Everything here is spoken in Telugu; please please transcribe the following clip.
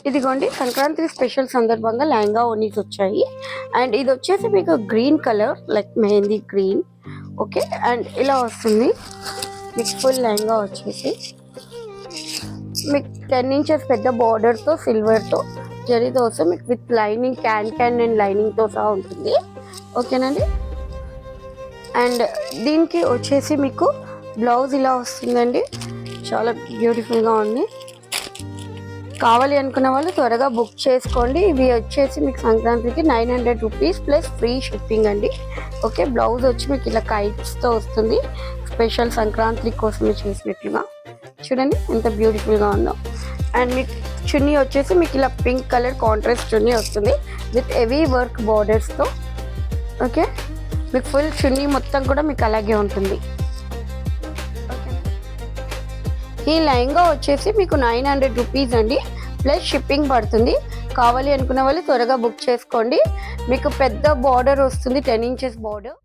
ఇదిగోండి సంక్రాంతి స్పెషల్ సందర్భంగా లెహంగా ఓనీస్ వచ్చాయి. అండ్ ఇది వచ్చేసి మీకు green colour like mehndi green. Okay, and ఇలా వస్తుంది మీకు ఫుల్ లెహంగా వచ్చేసి మీకు 10 ఇంచెస్ పెద్ద బార్డర్తో సిల్వర్తో జరీతో వస్తుంది. మీకు విత్ లైనింగ్ క్యాన్ అండ్ లైనింగ్తో సహా ఉంటుంది. ఓకేనండి. అండ్ దీనికి వచ్చేసి మీకు బ్లౌజ్ ఇలా వస్తుందండి. చాలా బ్యూటిఫుల్గా ఉంది. కావాలి అనుకున్న వాళ్ళు త్వరగా బుక్ చేసుకోండి. ఇవి వచ్చేసి మీకు సంక్రాంతికి 900 రూపీస్ ప్లస్ ఫ్రీ షిప్పింగ్ అండి. ఓకే, బ్లౌజ్ వచ్చి మీకు ఇలా కైట్స్తో వస్తుంది. స్పెషల్ సంక్రాంతి కోసమే చేసినట్లుగా చూడండి ఎంత బ్యూటిఫుల్గా ఉందో. అండ్ మీకు చున్నీ వచ్చేసి మీకు ఇలా పింక్ కలర్ కాంట్రాస్ట్ చున్నీ వస్తుంది విత్ హెవీ వర్క్ బార్డర్స్తో. ఓకే, మీకు ఫుల్ చున్నీ మొత్తం కూడా మీకు అలాగే ఉంటుంది. ఈ లెహంగా వచ్చేసి మీకు 900 రూపీస్ అండి ప్లస్ షిప్పింగ్ పడుతుంది. కావాలి అనుకున్న వాళ్ళు త్వరగా బుక్ చేసుకోండి. మీకు పెద్ద బార్డర్ వస్తుంది, 10 ఇంచెస్ బార్డర్.